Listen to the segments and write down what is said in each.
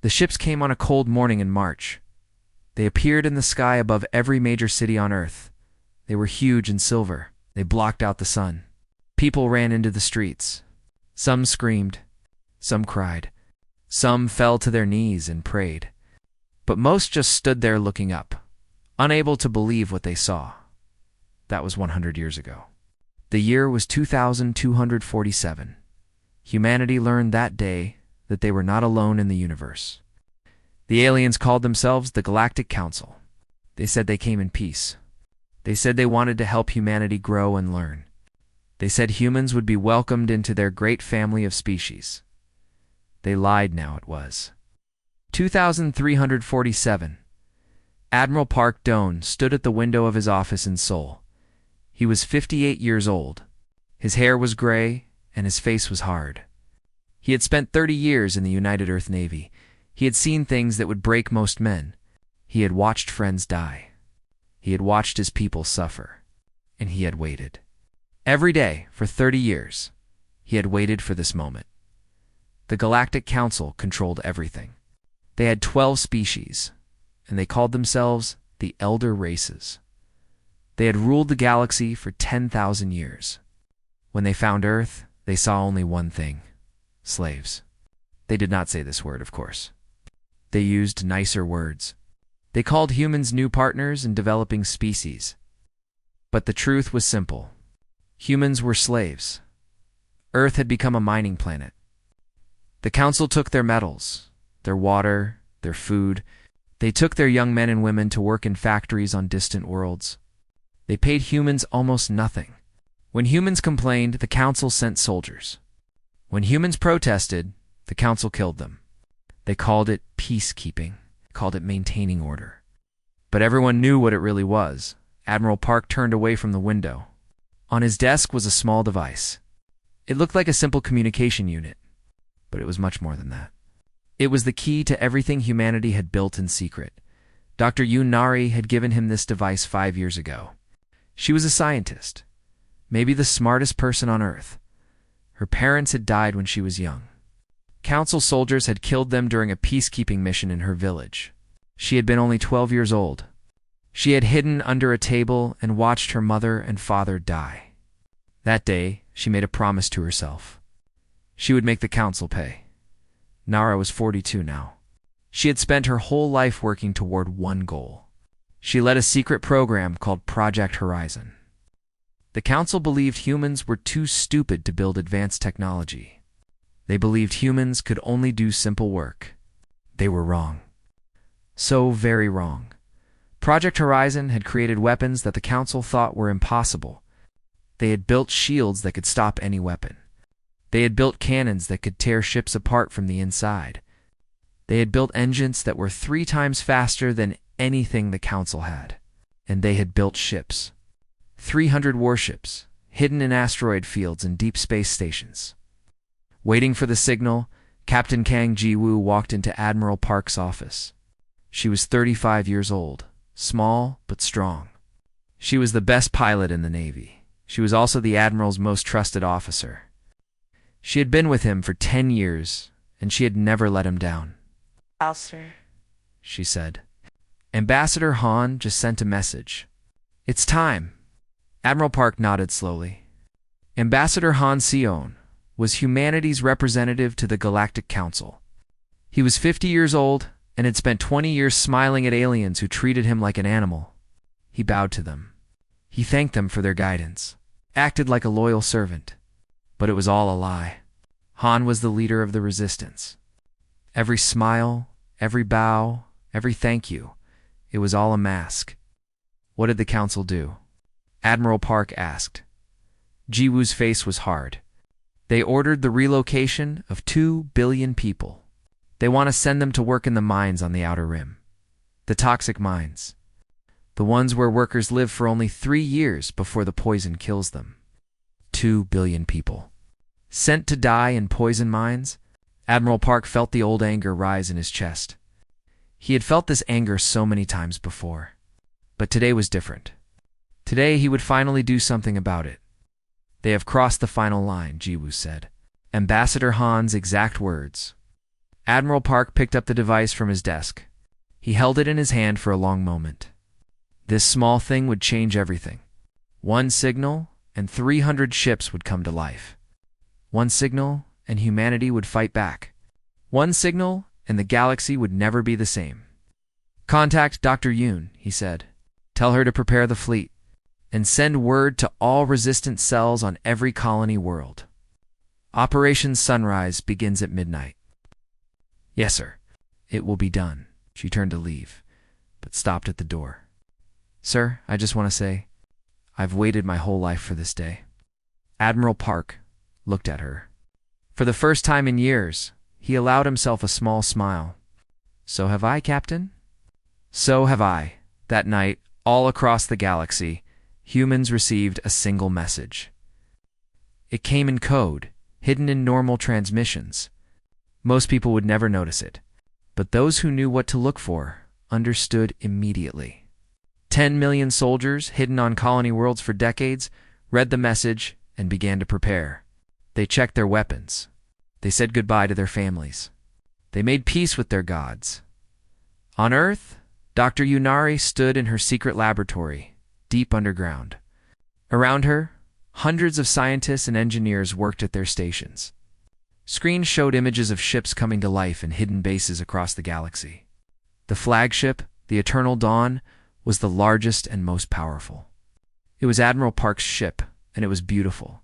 The ships came on a cold morning in March. They appeared in the sky above every major city on Earth. They were huge and silver. They blocked out the sun. People ran into the streets. Some screamed. Some cried. Some fell to their knees and prayed. But most just stood there looking up, unable to believe what they saw. That was 100 years ago. The year was 2247. Humanity learned that day that they were not alone in the universe. The aliens called themselves the Galactic Council. They said they came in peace. They said they wanted to help humanity grow and learn. They said humans would be welcomed into their great family of species. They lied now it was. 2347. Admiral Park Doan stood at the window of his office in Seoul. He was 58 years old. His hair was gray, and his face was hard. He had spent 30 years in the United Earth Navy. He had seen things that would break most men. He had watched friends die. He had watched his people suffer. And he had waited. Every day, for 30 years, he had waited for this moment. The Galactic Council controlled everything. They had 12 species, and they called themselves the Elder Races. They had ruled the galaxy for 10,000 years. When they found Earth, they saw only one thing: slaves. They did not say this word, of course. They used nicer words. They called humans new partners in developing species. But the truth was simple. Humans were slaves. Earth had become a mining planet. The Council took their metals, their water, their food. They took their young men and women to work in factories on distant worlds. They paid humans almost nothing. When humans complained, the Council sent soldiers. When humans protested, the Council killed them. They called it peacekeeping, called it maintaining order. But everyone knew what it really was. Admiral Park turned away from the window. On his desk was a small device. It looked like a simple communication unit, but it was much more than that. It was the key to everything humanity had built in secret. Dr. Yoon Nari had given him this device 5 years ago. She was a scientist, maybe the smartest person on Earth. Her parents had died when she was young. Council soldiers had killed them during a peacekeeping mission in her village. She had been only 12 years old. She had hidden under a table and watched her mother and father die. That day, she made a promise to herself. She would make the Council pay. Nara was 42 now. She had spent her whole life working toward one goal. She led a secret program called Project Horizon. The Council believed humans were too stupid to build advanced technology. They believed humans could only do simple work. They were wrong. So very wrong. Project Horizon had created weapons that the Council thought were impossible. They had built shields that could stop any weapon. They had built cannons that could tear ships apart from the inside. They had built engines that were 3 times faster than anything the Council had. And they had built ships. 300 warships, hidden in asteroid fields and deep space stations. Waiting for the signal, Captain Kang Ji-woo walked into Admiral Park's office. She was 35 years old, small but strong. She was the best pilot in the Navy. She was also the Admiral's most trusted officer. She had been with him for 10 years, and she had never let him down. Sir, she said. Ambassador Han just sent a message. It's time. Admiral Park nodded slowly. Ambassador Han Seon was humanity's representative to the Galactic Council. He was 50 years old and had spent 20 years smiling at aliens who treated him like an animal. He bowed to them. He thanked them for their guidance, acted like a loyal servant. But it was all a lie. Han was the leader of the resistance. Every smile, every bow, every thank you, it was all a mask. What did the Council do? Admiral Park asked. Ji-woo's face was hard. They ordered the relocation of 2 billion people. They want to send them to work in the mines on the Outer Rim. The toxic mines. The ones where workers live for only 3 years before the poison kills them. 2 billion people. Sent to die in poison mines? Admiral Park felt the old anger rise in his chest. He had felt this anger so many times before. But today was different. Today he would finally do something about it. They have crossed the final line, Ji-woo said. Ambassador Han's exact words. Admiral Park picked up the device from his desk. He held it in his hand for a long moment. This small thing would change everything. One signal, and 300 ships would come to life. One signal, and humanity would fight back. One signal, and the galaxy would never be the same. "Contact Dr. Yoon," he said. "Tell her to prepare the fleet, and send word to all resistant cells on every colony world. Operation Sunrise begins at midnight." "Yes, sir. It will be done." She turned to leave, but stopped at the door. "Sir, I just want to say, I've waited my whole life for this day." Admiral Park looked at her. For the first time in years, he allowed himself a small smile. "So have I, Captain?" "So have I." That night, all across the galaxy, humans received a single message. It came in code, hidden in normal transmissions. Most people would never notice it, but those who knew what to look for understood immediately. 10 million soldiers, hidden on colony worlds for decades, read the message and began to prepare. They checked their weapons. They said goodbye to their families. They made peace with their gods. On Earth, Dr. Yunari stood in her secret laboratory, deep underground. Around her, hundreds of scientists and engineers worked at their stations. Screens showed images of ships coming to life in hidden bases across the galaxy. The flagship, the Eternal Dawn, was the largest and most powerful. It was Admiral Park's ship, and it was beautiful.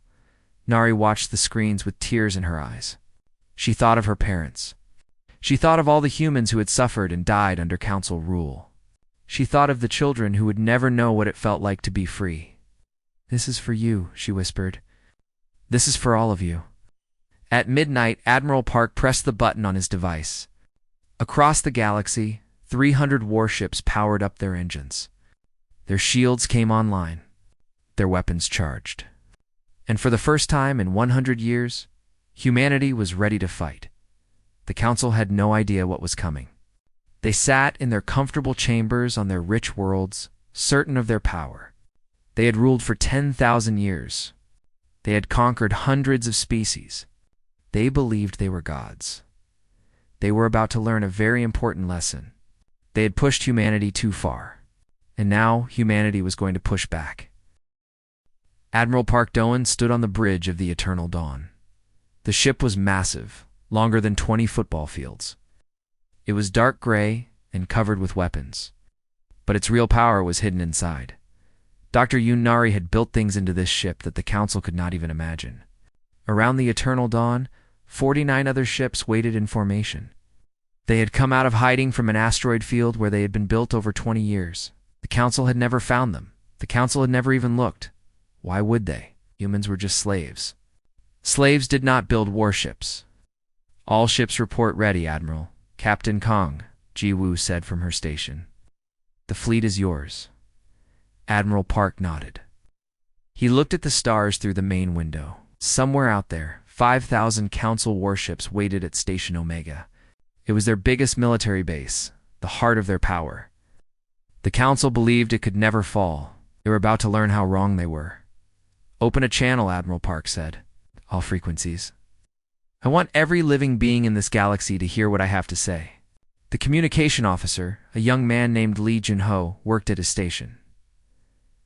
Nari watched the screens with tears in her eyes. She thought of her parents. She thought of all the humans who had suffered and died under Council rule. She thought of the children who would never know what it felt like to be free. "This is for you," she whispered. "This is for all of you." At midnight, Admiral Park pressed the button on his device. Across the galaxy, 300 warships powered up their engines. Their shields came online, their weapons charged. And for the first time in 100 years, humanity was ready to fight. The Council had no idea what was coming. They sat in their comfortable chambers on their rich worlds, certain of their power. They had ruled for 10,000 years. They had conquered hundreds of species. They believed they were gods. They were about to learn a very important lesson. They had pushed humanity too far, and now humanity was going to push back. Admiral Park Doan stood on the bridge of the Eternal Dawn. The ship was massive, longer than 20 football fields. It was dark gray and covered with weapons, but its real power was hidden inside. Dr. Yunari had built things into this ship that the Council could not even imagine. Around the Eternal Dawn, 49 other ships waited in formation. They had come out of hiding from an asteroid field where they had been built over 20 years. The Council had never found them. The Council had never even looked. Why would they? Humans were just slaves. Slaves did not build warships. "All ships report ready, Admiral," Captain Kong, Ji-woo said from her station. "The fleet is yours." Admiral Park nodded. He looked at the stars through the main window. Somewhere out there, 5,000 Council warships waited at Station Omega. It was their biggest military base, the heart of their power. The Council believed it could never fall. They were about to learn how wrong they were. "Open a channel," Admiral Park said. "All frequencies. I want every living being in this galaxy to hear what I have to say." The communication officer, a young man named Lee Jun-ho, worked at his station.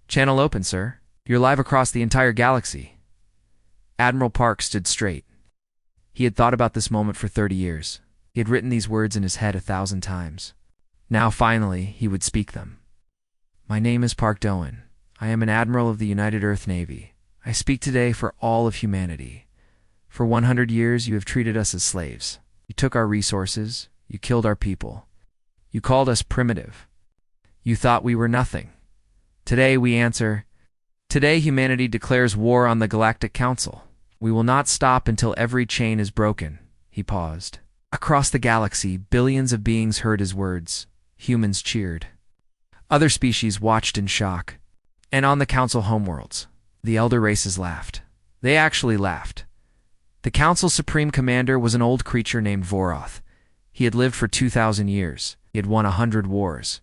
"Channel open, sir. You're live across the entire galaxy." Admiral Park stood straight. He had thought about this moment for 30 years. He had written these words in his head 1,000 times. Now, finally, he would speak them. "My name is Park Doan. I am an admiral of the United Earth Navy. I speak today for all of humanity. For 100 years, you have treated us as slaves. You took our resources. You killed our people. You called us primitive. You thought we were nothing. Today, we answer. Today, humanity declares war on the Galactic Council. We will not stop until every chain is broken." He paused. Across the galaxy, billions of beings heard his words. Humans cheered. Other species watched in shock. And on the Council homeworlds, the elder races laughed. They actually laughed. The Council's supreme commander was an old creature named Voroth. He had lived for 2,000 years. He had won 100 wars.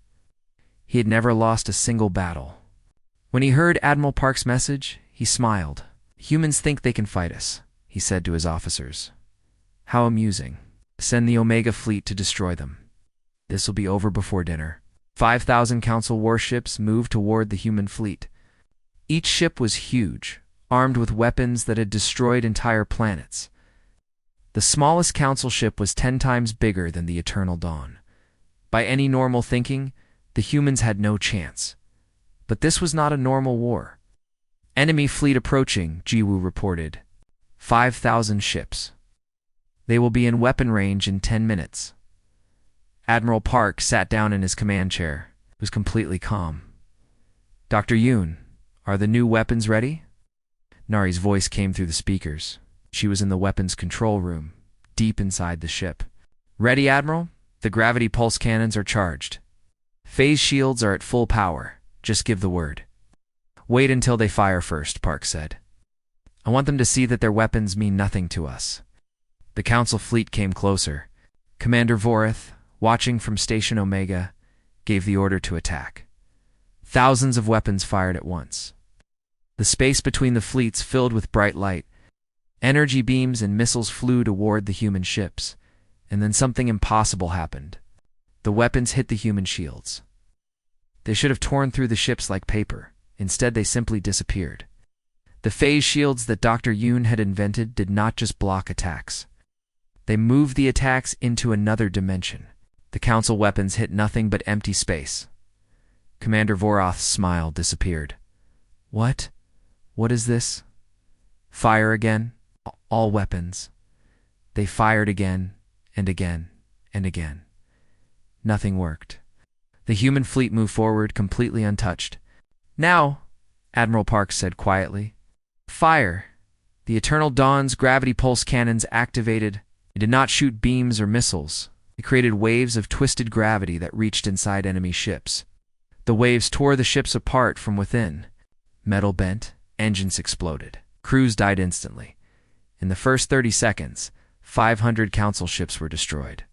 He had never lost a single battle. When he heard Admiral Park's message, he smiled. "Humans think they can fight us," he said to his officers. "How amusing." Send the Omega fleet to destroy them. This will be over before dinner. 5,000 Council warships moved toward the human fleet. Each ship was huge, armed with weapons that had destroyed entire planets. The smallest Council ship was 10 times bigger than the Eternal Dawn. By any normal thinking, the humans had no chance. But this was not a normal war. Enemy fleet approaching, Jiwoo reported. 5,000 ships. They will be in weapon range in 10 minutes. Admiral Park sat down in his command chair. He was completely calm. Dr. Yoon, are the new weapons ready? Nari's voice came through the speakers. She was in the weapons control room, deep inside the ship. Ready, Admiral? The gravity pulse cannons are charged. Phase shields are at full power. Just give the word. Wait until they fire first, Park said. I want them to see that their weapons mean nothing to us. The Council fleet came closer. Commander Vorith, watching from Station Omega, gave the order to attack. Thousands of weapons fired at once. The space between the fleets filled with bright light. Energy beams and missiles flew toward the human ships, and then something impossible happened. The weapons hit the human shields. They should have torn through the ships like paper. Instead, they simply disappeared. The phase shields that Dr. Yoon had invented did not just block attacks. They moved the attacks into another dimension. The Council weapons hit nothing but empty space. Commander Voroth's smile disappeared. What? What is this? Fire again? All weapons. They fired again, and again, and again. Nothing worked. The human fleet moved forward, completely untouched. Now, Admiral Park said quietly, fire. The Eternal Dawn's gravity pulse cannons activated. It did not shoot beams or missiles. It created waves of twisted gravity that reached inside enemy ships. The waves tore the ships apart from within. Metal bent, engines exploded. Crews died instantly. In the first 30 seconds, 500 Council ships were destroyed.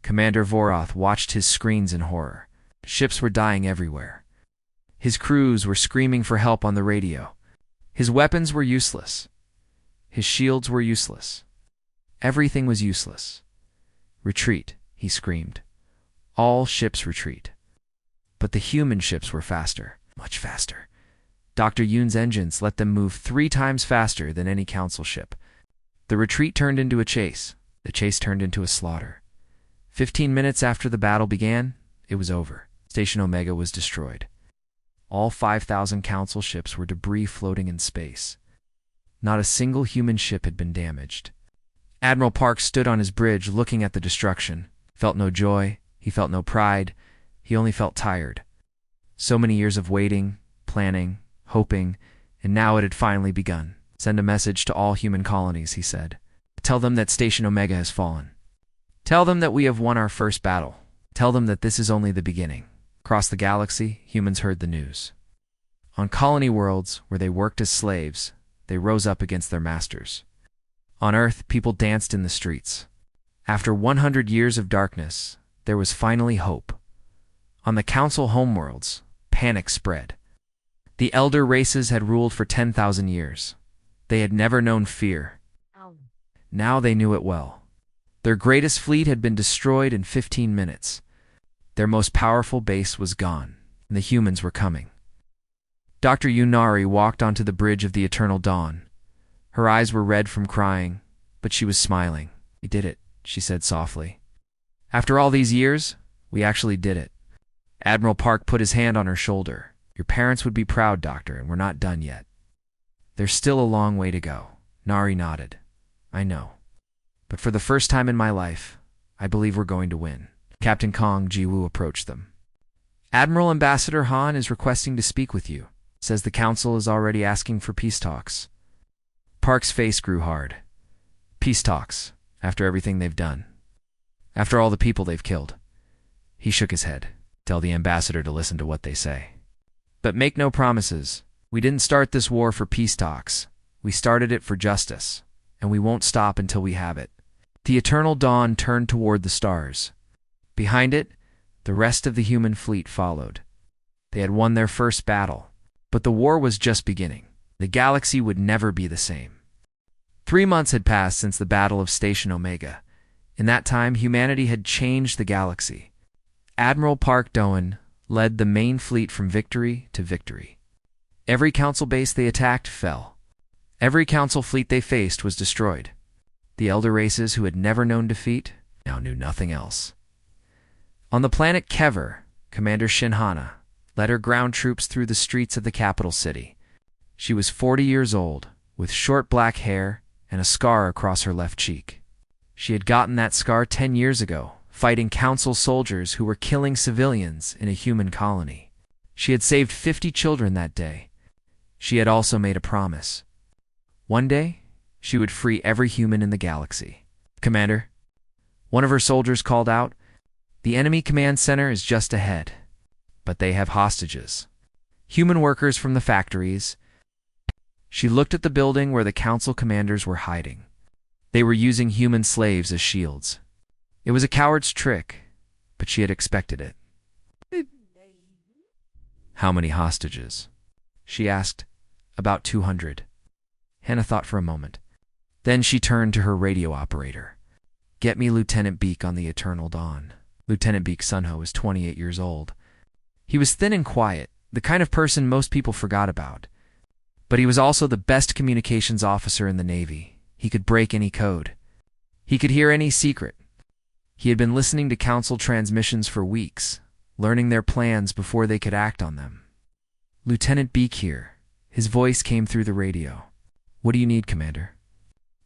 Commander Voroth watched his screens in horror. Ships were dying everywhere. His crews were screaming for help on the radio. His weapons were useless. His shields were useless. Everything was useless. Retreat, he screamed. All ships retreat. But the human ships were faster, much faster. Dr. Yoon's engines let them move 3 times faster than any Council ship. The retreat turned into a chase. The chase turned into a slaughter. 15 minutes after the battle began, it was over. Station Omega was destroyed. All 5,000 Council ships were debris floating in space. Not a single human ship had been damaged. Admiral Park stood on his bridge looking at the destruction. He felt no joy. He felt no pride. He only felt tired. So many years of waiting, planning, hoping, and now it had finally begun. Send a message to all human colonies, he said. Tell them that Station Omega has fallen. Tell them that we have won our first battle. Tell them that this is only the beginning. Across the galaxy, humans heard the news. On colony worlds, where they worked as slaves, they rose up against their masters. On Earth, people danced in the streets. After 100 years of darkness, there was finally hope. On the Council homeworlds, panic spread. The elder races had ruled for 10,000 years. They had never known fear. Now they knew it well. Their greatest fleet had been destroyed in 15 minutes. Their most powerful base was gone, and the humans were coming. Dr. Yunari walked onto the bridge of the Eternal Dawn. Her eyes were red from crying, but she was smiling. We did it, she said softly. After all these years, we actually did it. Admiral Park put his hand on her shoulder. Your parents would be proud, Doctor, and we're not done yet. There's still a long way to go. Nari nodded. I know. But for the first time in my life, I believe we're going to win. Captain Kong Jiwoo approached them. Admiral Ambassador Han is requesting to speak with you. Says the Council is already asking for peace talks. Park's face grew hard. Peace talks, after everything they've done. After all the people they've killed. He shook his head. Tell the ambassador to listen to what they say. But make no promises. We didn't start this war for peace talks. We started it for justice, and we won't stop until we have it. The Eternal Dawn turned toward the stars. Behind it, the rest of the human fleet followed. They had won their first battle, but the war was just beginning. The galaxy would never be the same. 3 months had passed since the Battle of Station Omega. In that time, humanity had changed the galaxy. Admiral Park Doan led the main fleet from victory to victory. Every council base they attacked fell. Every council fleet they faced was destroyed. The elder races who had never known defeat now knew nothing else. On the planet Kever, Commander Shinhana led her ground troops through the streets of the capital city. She was 40 years old, with short black hair and a scar across her left cheek. She had gotten that scar 10 years ago, fighting council soldiers who were killing civilians in a human colony. She had saved 50 children that day. She had also made a promise. One day, she would free every human in the galaxy. "Commander," one of her soldiers called out, "the enemy command center is just ahead, but they have hostages. Human workers from the factories." She looked at the building where the council commanders were hiding. They were using human slaves as shields. It was a coward's trick, but she had expected it. "How many hostages?" she asked. "About 200. Hannah thought for a moment. Then she turned to her radio operator. "Get me Lieutenant Beak on the Eternal Dawn." Lieutenant Beak Sunho was 28 years old. He was thin and quiet, the kind of person most people forgot about. But he was also the best communications officer in the Navy. He could break any code. He could hear any secret. He had been listening to council transmissions for weeks, learning their plans before they could act on them. "Lieutenant Beak here." His voice came through the radio. "What do you need, Commander?"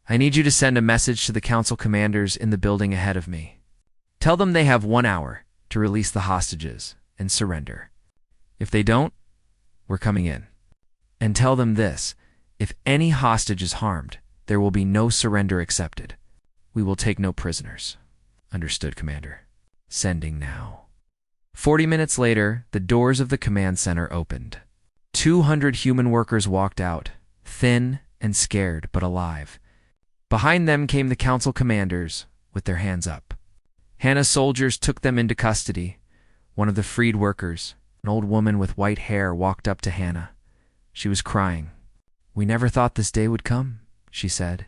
"I need you to send a message to the council commanders in the building ahead of me. Tell them they have 1 hour to release the hostages and surrender. If they don't, we're coming in. And tell them this: if any hostage is harmed, there will be no surrender accepted. We will take no prisoners." "Understood, Commander." "Sending now." 40 minutes later, the doors of the command center opened. 200 human workers walked out, thin and scared but alive. Behind them came the council commanders, with their hands up. Hannah's soldiers took them into custody. One of the freed workers, an old woman with white hair, walked up to Hannah. She was crying. "We never thought this day would come," she said.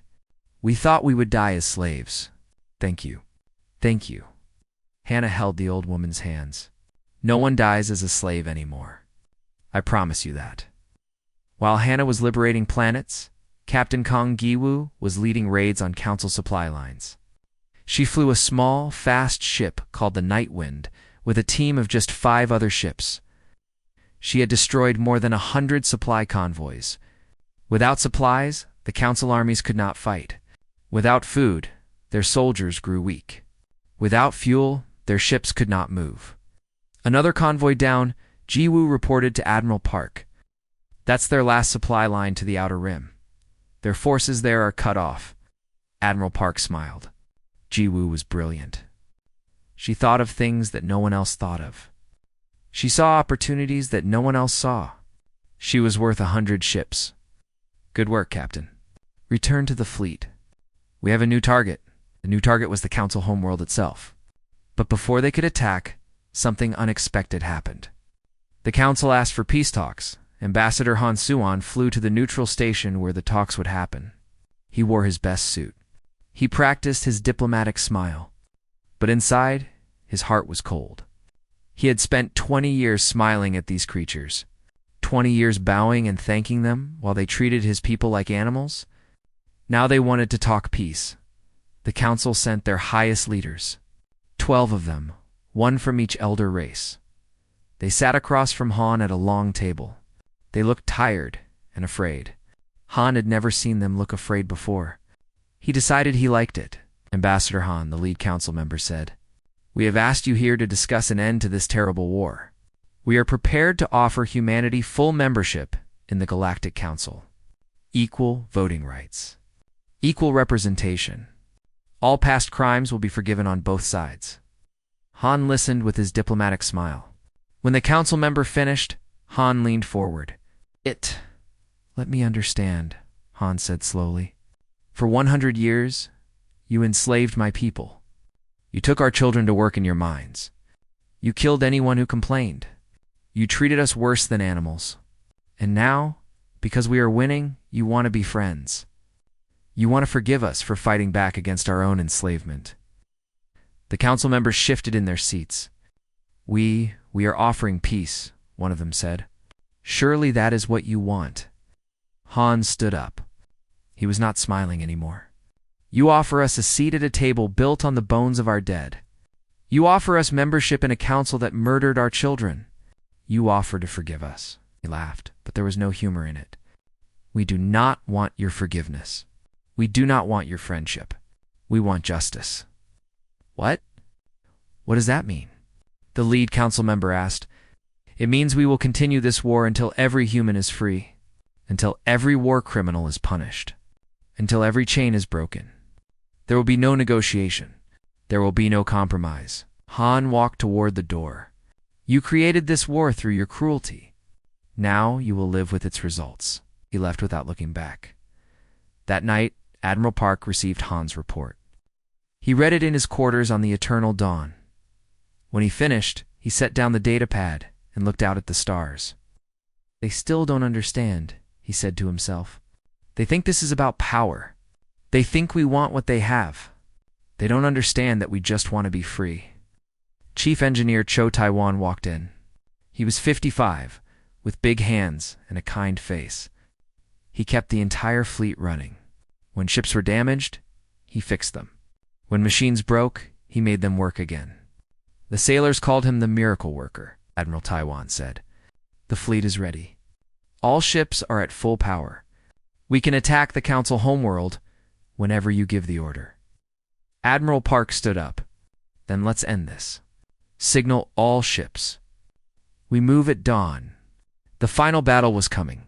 "We thought we would die as slaves. Thank you. Thank you." Hannah held the old woman's hands. "No one dies as a slave anymore. I promise you that." While Hannah was liberating planets, Captain Kong Giwoo was leading raids on council supply lines. She flew a small, fast ship called the Night Wind with a team of just 5 other ships. She had destroyed more than 100 supply convoys. Without supplies, the council armies could not fight. Without food, their soldiers grew weak. Without fuel, their ships could not move. Another convoy down, Jiwoo reported to Admiral Park. "That's their last supply line to the Outer Rim. Their forces there are cut off." Admiral Park smiled. Jiwoo was brilliant. She thought of things that no one else thought of. She saw opportunities that no one else saw. She was worth 100 ships. "Good work, Captain. Return to the fleet. We have a new target." The new target was the council homeworld itself. But before they could attack, something unexpected happened. The council asked for peace talks. Ambassador Han Suan flew to the neutral station where the talks would happen. He wore his best suit. He practiced his diplomatic smile. But inside, his heart was cold. He had spent 20 years smiling at these creatures. 20 years bowing and thanking them while they treated his people like animals. Now they wanted to talk peace. The council sent their highest leaders. 12 of them, one from each elder race. They sat across from Han at a long table. They looked tired and afraid. Han had never seen them look afraid before. He decided he liked it. "Ambassador Han," the lead council member said, "we have asked you here to discuss an end to this terrible war. We are prepared to offer humanity full membership in the Galactic Council. Equal voting rights. Equal representation. All past crimes will be forgiven on both sides." Han listened with his diplomatic smile. When the council member finished, Han leaned forward. Let me understand," Han said slowly. "For 100 years, you enslaved my people. You took our children to work in your mines. You killed anyone who complained. You treated us worse than animals. And now, because we are winning, you want to be friends. You want to forgive us for fighting back against our own enslavement. The council members shifted in their seats. We are offering peace, one of them said. Surely that is what you want. Hans stood up. He was not smiling anymore. You offer us a seat at a table built on the bones of our dead. You offer us membership in a council that murdered our children. You offer to forgive us. He laughed, but there was no humor in it. We do not want your forgiveness. We do not want your friendship. We want justice. What? What does that mean? The lead council member asked. It means we will continue this war until every human is free, until every war criminal is punished, until every chain is broken. There will be no negotiation. There will be no compromise. Han walked toward the door. You created this war through your cruelty. Now you will live with its results. He left without looking back. That night, Admiral Park received Han's report. He read it in his quarters on the eternal dawn. When he finished, he set down the data pad and looked out at the stars. They still don't understand, he said to himself. They think this is about power. They think we want what they have. They don't understand that we just want to be free. Chief Engineer Cho Taiwan walked in. He was 55, with big hands and a kind face. He kept the entire fleet running. When ships were damaged, he fixed them. When machines broke, he made them work again. The sailors called him the miracle worker, Admiral Taiwan said. The fleet is ready. All ships are at full power. We can attack the Council homeworld whenever you give the order. Admiral Park stood up. Then let's end this. Signal all ships. We move at dawn. The final battle was coming,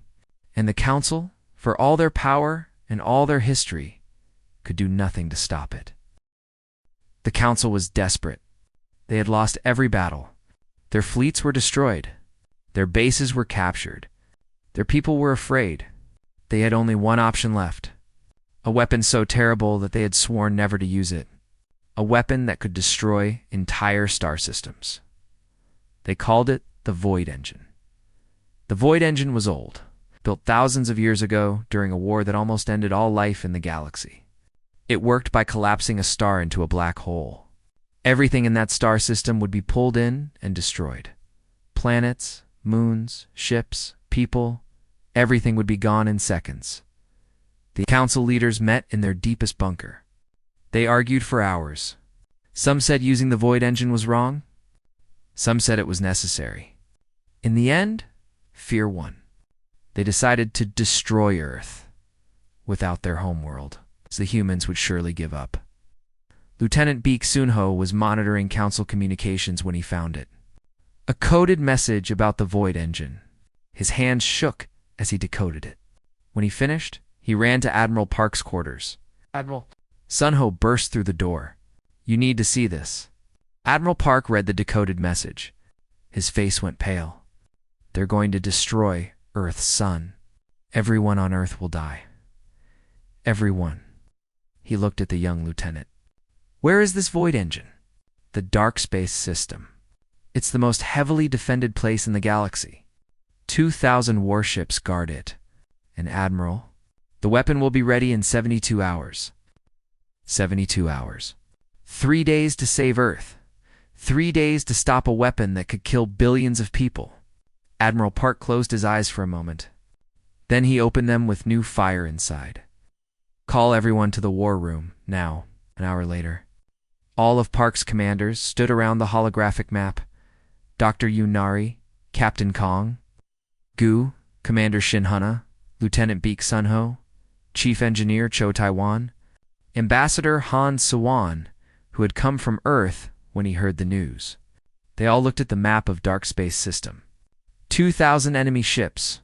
and the Council, for all their power and all their history, could do nothing to stop it. The Council was desperate. They had lost every battle. Their fleets were destroyed. Their bases were captured. Their people were afraid. They had only one option left. A weapon so terrible that they had sworn never to use it. A weapon that could destroy entire star systems. They called it the Void Engine. The Void Engine was old, built thousands of years ago during a war that almost ended all life in the galaxy. It worked by collapsing a star into a black hole. Everything in that star system would be pulled in and destroyed. Planets, moons, ships, people, everything would be gone in seconds. The council leaders met in their deepest bunker. They argued for hours. Some said using the Void Engine was wrong. Some said it was necessary. In the end, fear won. They decided to destroy Earth. Without their homeworld, the humans would surely give up. Lieutenant Baek Sunho was monitoring council communications when he found it. A coded message about the Void Engine. His hands shook as he decoded it. When he finished, he ran to Admiral Park's quarters. Admiral. Sunho burst through the door. You need to see this. Admiral Park read the decoded message. His face went pale. They're going to destroy Earth's sun. Everyone on Earth will die. Everyone. He looked at the young lieutenant. Where is this Void Engine? The dark space system. It's the most heavily defended place in the galaxy. 2,000 warships guard it. And Admiral, the weapon will be ready in 72 hours. 72 hours. 3 days to save Earth. 3 days to stop a weapon that could kill billions of people. Admiral Park closed his eyes for a moment. Then he opened them with new fire inside. Call everyone to the war room, now. An hour later. All of Park's commanders stood around the holographic map. Dr. Yunari, Captain Kong, Gu, Commander Shinhana, Lieutenant Baek Sunho, Chief Engineer Cho Taiwan, Ambassador Han Sawan, who had come from Earth when he heard the news. They all looked at the map of dark space system. 2,000 enemy ships.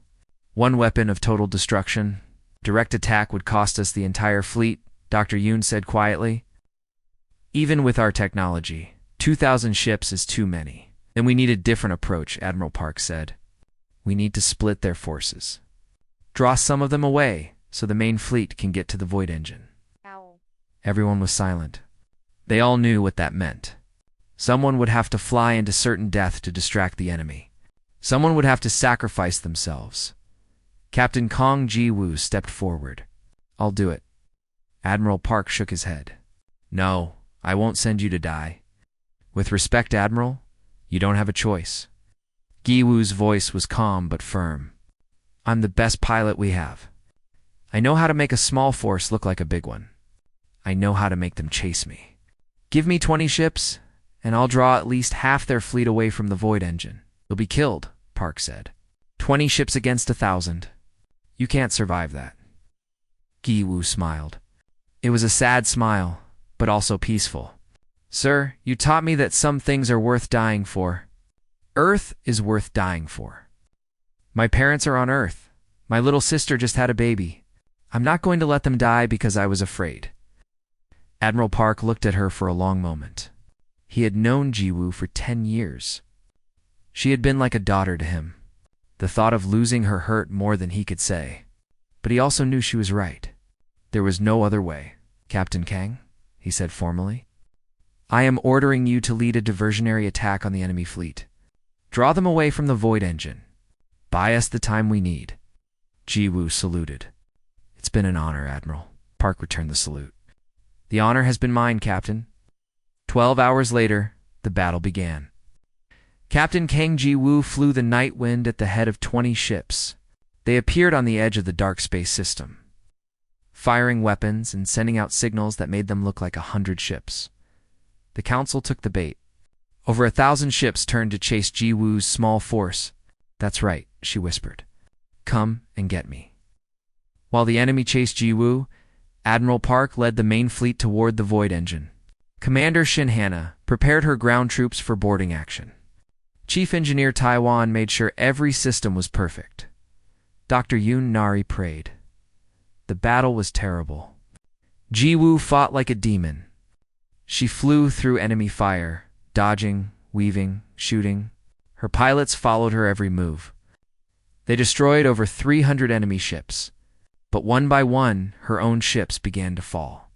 One weapon of total destruction. Direct attack would cost us the entire fleet, Dr. Yoon said quietly. Even with our technology, 2,000 ships is too many. Then we need a different approach, Admiral Park said. We need to split their forces. Draw some of them away so the main fleet can get to the Void Engine. Ow. Everyone was silent. They all knew what that meant. Someone would have to fly into certain death to distract the enemy. Someone would have to sacrifice themselves. Captain Kong Ji-woo stepped forward. I'll do it. Admiral Park shook his head. No, I won't send you to die, With respect, Admiral, you don't have a choice. Giwu's voice was calm but firm. I'm the best pilot we have. I know how to make a small force look like a big one. I know how to make them chase me. Give me 20 ships, and I'll draw at least half their fleet away from the Void Engine. You'll be killed, Park said. 20 ships against 1,000. You can't survive that. Giwu smiled. It was a sad smile, but also peaceful. Sir, you taught me that some things are worth dying for. Earth is worth dying for. My parents are on Earth. My little sister just had a baby. I'm not going to let them die because I was afraid. Admiral Park looked at her for a long moment. He had known Giwu for 10 years. She had been like a daughter to him. The thought of losing her hurt more than he could say. But he also knew she was right. There was no other way. Captain Kang, he said formally, I am ordering you to lead a diversionary attack on the enemy fleet. Draw them away from the Void Engine. Buy us the time we need. Giwu saluted. It's been an honor, Admiral. Park returned the salute. The honor has been mine, Captain. 12 hours later, the battle began. Captain Kang Giwu flew the night wind at the head of 20 ships. They appeared on the edge of the dark space system, firing weapons and sending out signals that made them look like 100 ships. The Council took the bait. Over 1,000 ships turned to chase Giwu's small force. That's right, she whispered. Come and get me. While the enemy chased Giwu, Admiral Park led the main fleet toward the Void Engine. Commander Shin Hana prepared her ground troops for boarding action. Chief Engineer Taiwan made sure every system was perfect. Dr. Yoon Nari prayed. The battle was terrible. Giwu fought like a demon. She flew through enemy fire, dodging, weaving, shooting. Her pilots followed her every move. They destroyed over 300 enemy ships. But one by one, her own ships began to fall.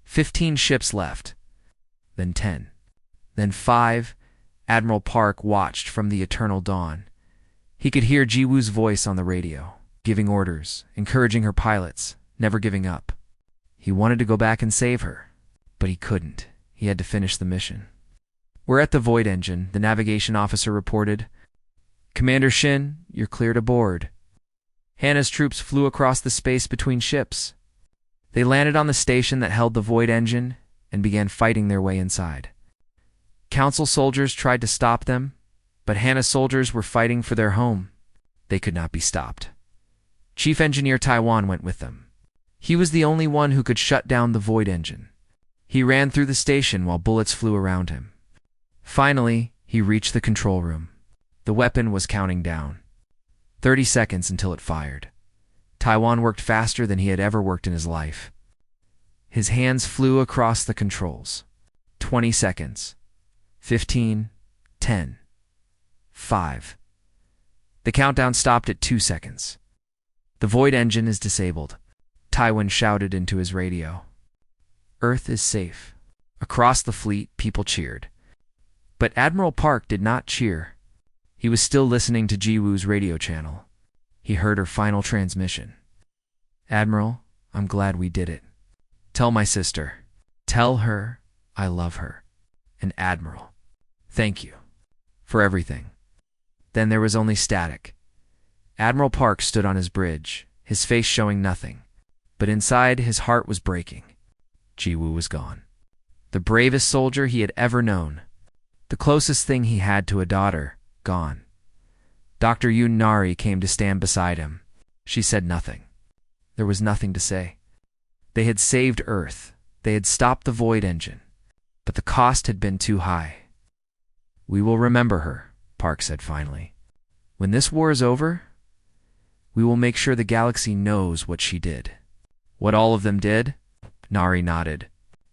15 ships left. Then 10. Then 5. Admiral Park watched from the eternal dawn. He could hear Giwu's voice on the radio, giving orders, encouraging her pilots, never giving up. He wanted to go back and save her, but he couldn't. He had to finish the mission. We're at the Void Engine, the navigation officer reported. Commander Shin, you're cleared aboard. Hannah's troops flew across the space between ships. They landed on the station that held the Void Engine and began fighting their way inside. Council soldiers tried to stop them, but Hannah's soldiers were fighting for their home. They could not be stopped. Chief Engineer Taiwan went with them. He was the only one who could shut down the Void Engine. He ran through the station while bullets flew around him. Finally, he reached the control room. The weapon was counting down. 30 seconds until it fired. Taiwan worked faster than he had ever worked in his life. His hands flew across the controls. 20 seconds. 15. 10. 5. The countdown stopped at 2 seconds. The Void Engine is disabled. Taiwan shouted into his radio. Earth is safe. Across the fleet, people cheered. But Admiral Park did not cheer. He was still listening to Giwu's radio channel. He heard her final transmission. Admiral, I'm glad we did it. Tell my sister. Tell her I love her. And Admiral, thank you for everything. Then there was only static. Admiral Park stood on his bridge, his face showing nothing. But inside, his heart was breaking. Giwu was gone. The bravest soldier he had ever known. The closest thing he had to a daughter, gone. Dr. Yoon Nari came to stand beside him. She said nothing. There was nothing to say. They had saved Earth. They had stopped the Void Engine. But the cost had been too high. We will remember her, Park said finally. When this war is over, we will make sure the galaxy knows what she did. What all of them did? Nari nodded.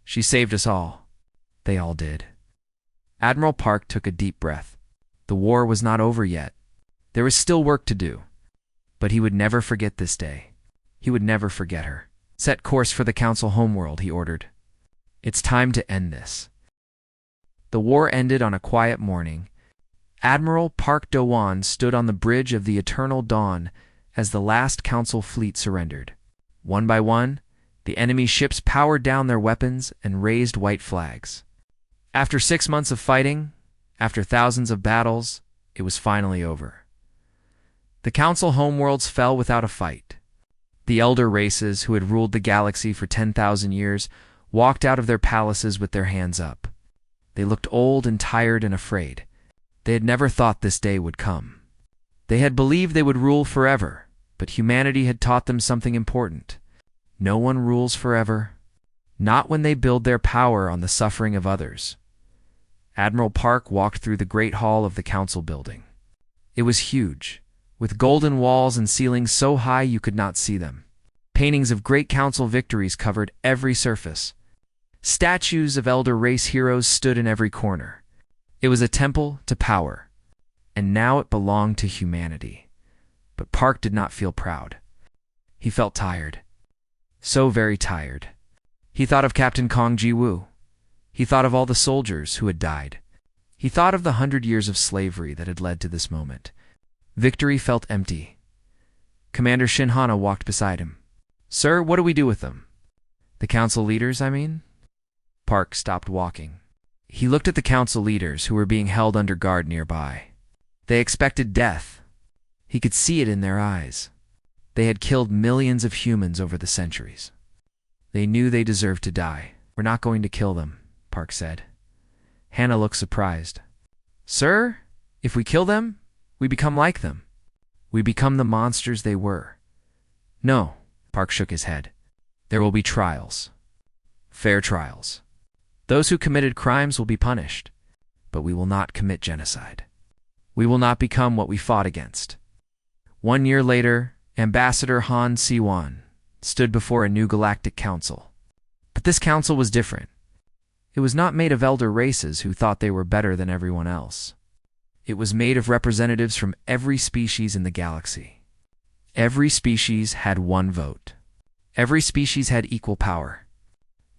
She saved us all. They all did. Admiral Park took a deep breath. The war was not over yet. There was still work to do. But he would never forget this day. He would never forget her. Set course for the Council homeworld, he ordered. It's time to end this. The war ended on a quiet morning. Admiral Park Do-won stood on the bridge of the Eternal Dawn as the last Council fleet surrendered. One by one, the enemy ships powered down their weapons and raised white flags. After 6 months of fighting, after thousands of battles, it was finally over. The Council homeworlds fell without a fight. The elder races, who had ruled the galaxy for 10,000 years, walked out of their palaces with their hands up. They looked old and tired and afraid. They had never thought this day would come. They had believed they would rule forever, but humanity had taught them something important. No one rules forever, not when they build their power on the suffering of others. Admiral Park walked through the great hall of the council building. It was huge, with golden walls and ceilings so high you could not see them. Paintings of great council victories covered every surface. Statues of elder race heroes stood in every corner. It was a temple to power, and now it belonged to humanity. But Park did not feel proud. He felt tired. So very tired. He thought of Captain Kong Ji-woo. He thought of all the soldiers who had died. He thought of the 100 years of slavery that had led to this moment. Victory felt empty. Commander Shinhana walked beside him. "Sir, what do we do with them?" "The council leaders, I mean?" Park stopped walking. He looked at the council leaders who were being held under guard nearby. They expected death. He could see it in their eyes. They had killed millions of humans over the centuries. They knew they deserved to die. "We're not going to kill them," Park said. Hannah looked surprised. "Sir, if we kill them, we become like them. We become the monsters they were." "No," Park shook his head. "There will be trials. Fair trials. Those who committed crimes will be punished, but we will not commit genocide. We will not become what we fought against." 1 year later, Ambassador Han Si-won stood before a new galactic council. But this council was different. It was not made of elder races who thought they were better than everyone else. It was made of representatives from every species in the galaxy. Every species had one vote. Every species had equal power.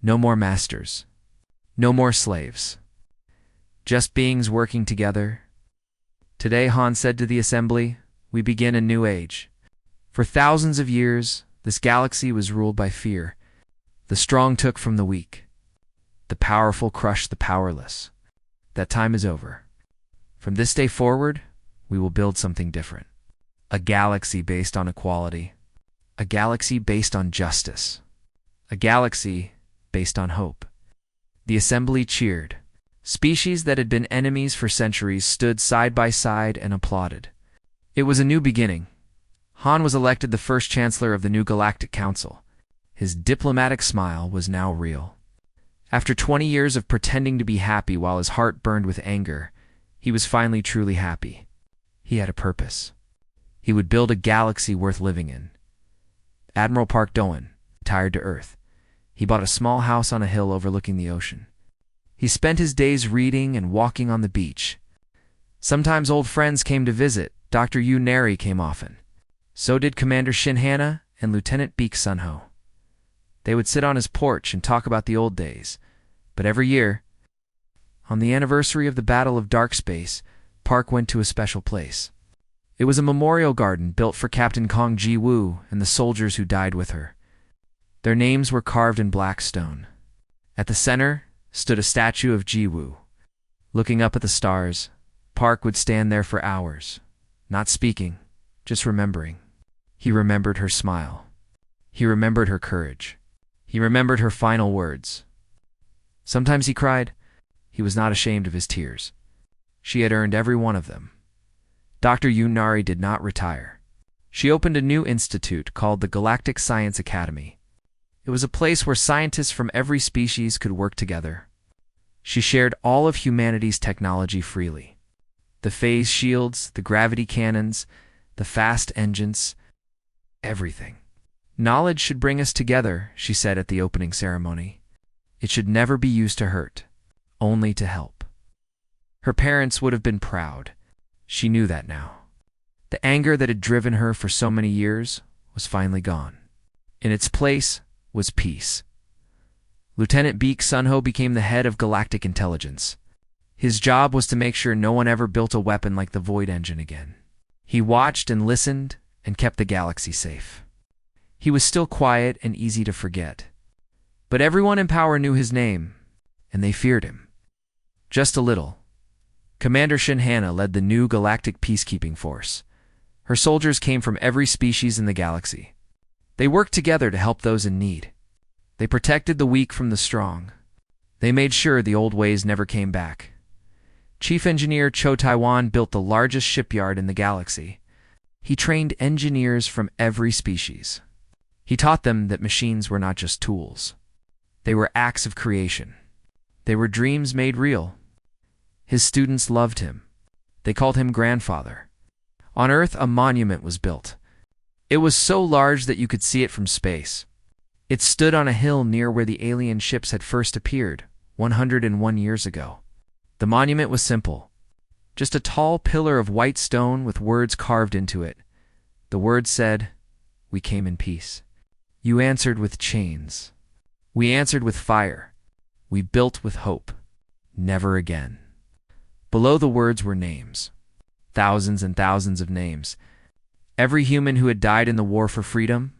No more masters. No more slaves. Just beings working together. Today, Han said to the assembly, we begin a new age. For thousands of years, this galaxy was ruled by fear. The strong took from the weak. The powerful crushed the powerless. That time is over. From this day forward, we will build something different. A galaxy based on equality. A galaxy based on justice. A galaxy based on hope. The assembly cheered. Species that had been enemies for centuries stood side by side and applauded. It was a new beginning. Han was elected the first chancellor of the new Galactic Council. His diplomatic smile was now real. After 20 years of pretending to be happy while his heart burned with anger, he was finally truly happy. He had a purpose. He would build a galaxy worth living in. Admiral Park Do-won retired to Earth. He bought a small house on a hill overlooking the ocean. He spent his days reading and walking on the beach. Sometimes old friends came to visit. Dr. Yu Neri came often. So did Commander Shinhana and Lieutenant Baek Sunho. They would sit on his porch and talk about the old days. But every year, on the anniversary of the Battle of Dark Space, Park went to a special place. It was a memorial garden built for Captain Kong Ji-woo and the soldiers who died with her. Their names were carved in black stone. At the center stood a statue of Ji-woo. Looking up at the stars, Park would stand there for hours, not speaking, just remembering. He remembered her smile. He remembered her courage. He remembered her final words. Sometimes he cried. He was not ashamed of his tears. She had earned every one of them. Dr. Yu Neri did not retire. She opened a new institute called the Galactic Science Academy. It was a place where scientists from every species could work together. She shared all of humanity's technology freely. The phase shields, the gravity cannons, the fast engines, everything. Knowledge should bring us together, she said at the opening ceremony. It should never be used to hurt, only to help. Her parents would have been proud. She knew that now. The anger that had driven her for so many years was finally gone. In its place was peace. Lieutenant Baek Sunho became the head of Galactic Intelligence. His job was to make sure no one ever built a weapon like the Void Engine again. He watched and listened and kept the galaxy safe. He was still quiet and easy to forget. But everyone in power knew his name, and they feared him. Just a little. Commander Shinhana led the new galactic peacekeeping force. Her soldiers came from every species in the galaxy. They worked together to help those in need. They protected the weak from the strong. They made sure the old ways never came back. Chief Engineer Cho Taiwan built the largest shipyard in the galaxy. He trained engineers from every species. He taught them that machines were not just tools. They were acts of creation. They were dreams made real. His students loved him. They called him grandfather. On Earth, a monument was built. It was so large that you could see it from space. It stood on a hill near where the alien ships had first appeared, 101 years ago. The monument was simple. Just a tall pillar of white stone with words carved into it. The words said, "We came in peace. You answered with chains. We answered with fire. We built with hope. Never again." Below the words were names. Thousands and thousands of names. Every human who had died in the war for freedom.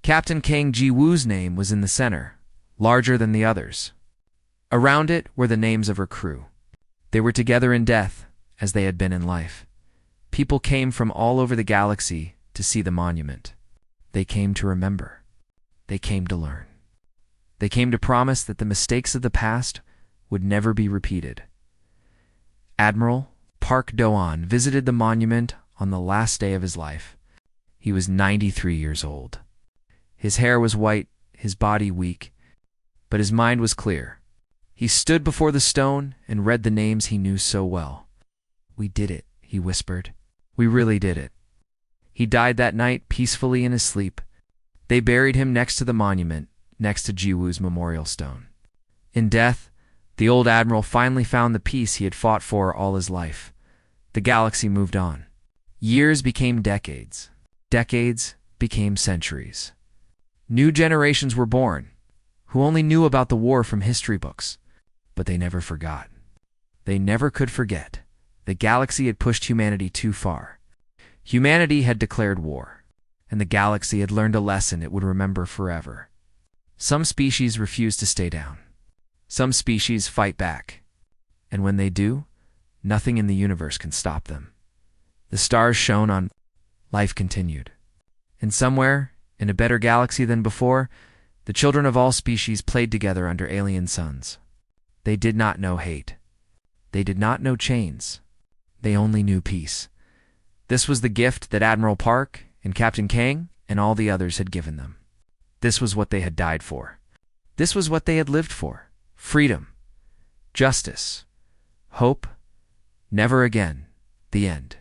Captain Kang Ji-woo's name was in the center, larger than the others. Around it were the names of her crew. They were together in death, as they had been in life. People came from all over the galaxy to see the monument. They came to remember. They came to learn. They came to promise that the mistakes of the past would never be repeated. Admiral Park Do-an visited the monument on the last day of his life. He was 93 years old. His hair was white, his body weak, but his mind was clear. He stood before the stone and read the names he knew so well. "We did it," he whispered. "We really did it." He died that night peacefully in his sleep. They buried him next to the monument, next to Ji-woo's memorial stone. In death, the old admiral finally found the peace he had fought for all his life. The galaxy moved on. Years became decades. Decades became centuries. New generations were born, who only knew about the war from history books. But they never forgot. They never could forget. The galaxy had pushed humanity too far. Humanity had declared war, and the galaxy had learned a lesson it would remember forever. Some species refuse to stay down. Some species fight back. And when they do, nothing in the universe can stop them. The stars shone on. Life continued. And somewhere, in a better galaxy than before, the children of all species played together under alien suns. They did not know hate. They did not know chains. They only knew peace. This was the gift that Admiral Park and Captain Kang and all the others had given them. This was what they had died for. This was what they had lived for. Freedom, justice, hope, never again, the end.